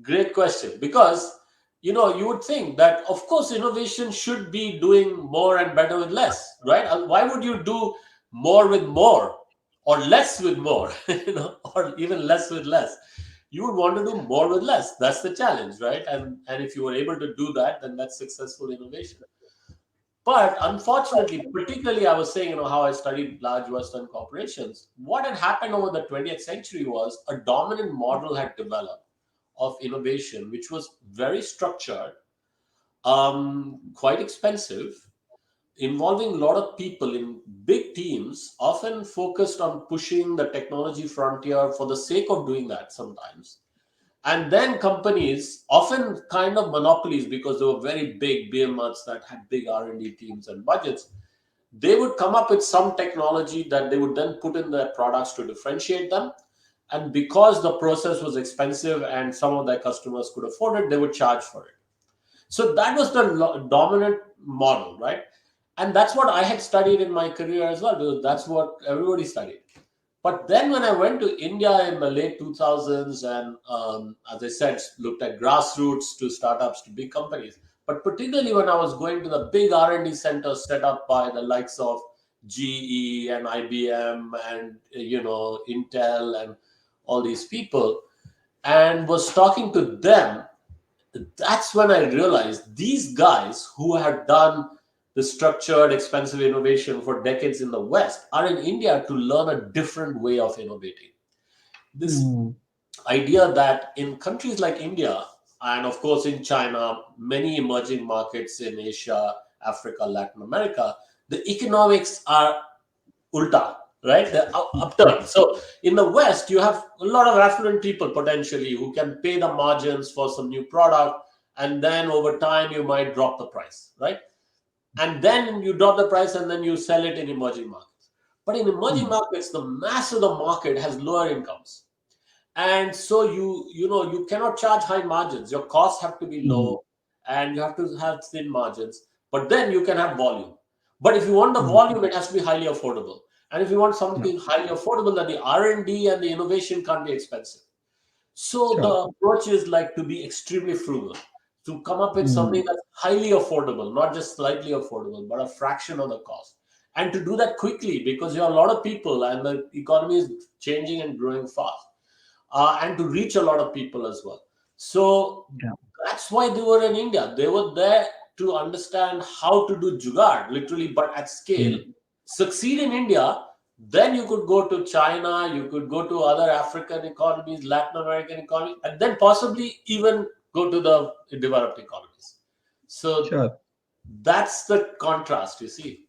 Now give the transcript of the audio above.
Great question. Because, you would think that, of course, innovation should be doing more and better with less, right? Why would you do more with more or less with more, or even less with less? You would want to do more with less. That's the challenge, right? And if you were able to do that, then that's successful innovation. But unfortunately, particularly, I was saying, how I studied large Western corporations. What had happened over the 20th century was a dominant model had developed of innovation, which was very structured, quite expensive, involving a lot of people in big teams, often focused on pushing the technology frontier for the sake of doing that sometimes. And then companies, often kind of monopolies because they were very big behemoths that had big R&D teams and budgets, they would come up with some technology that they would then put in their products to differentiate them. And because the process was expensive and some of their customers could afford it, they would charge for it. So that was the dominant model, right? And that's what I had studied in my career as well, because that's what everybody studied. But then when I went to India in the late 2000s and, as I said, looked at grassroots to startups to big companies, but particularly when I was going to the big R&D centers set up by the likes of GE and IBM and, Intel and all these people, and was talking to them, that's when I realized these guys who had done the structured, expensive innovation for decades in the West are in India to learn a different way of innovating. This Hmm. idea that in countries like India, and of course in China, many emerging markets in Asia, Africa, Latin America, the economics are ulta, right? They're upturned. So in the West, you have a lot of affluent people potentially who can pay the margins for some new product, and then over time you might drop the price, right? And then you drop the price and then you sell it in emerging markets. But in emerging Hmm. markets, the mass of the market has lower incomes, and so you cannot charge high margins. Your costs have to be Hmm. low, and you have to have thin margins. But then you can have volume. But if you want the Hmm. volume, it has to be highly affordable. And if you want Yeah. something highly affordable, then the R&D and the innovation can't be expensive. So the Sure. approach is like to be extremely frugal, to come up with Hmm. something that's highly affordable, not just slightly affordable, but a fraction of the cost. And to do that quickly because you have a lot of people and the economy is changing and growing fast, and to reach a lot of people as well. So Yeah. that's why they were in India. They were there to understand how to do jugaad, literally, but at scale. Hmm. Succeed in India, then you could go to China, you could go to other African economies, Latin American economies, and then possibly even go to the developed economies. So Sure. that's the contrast, you see.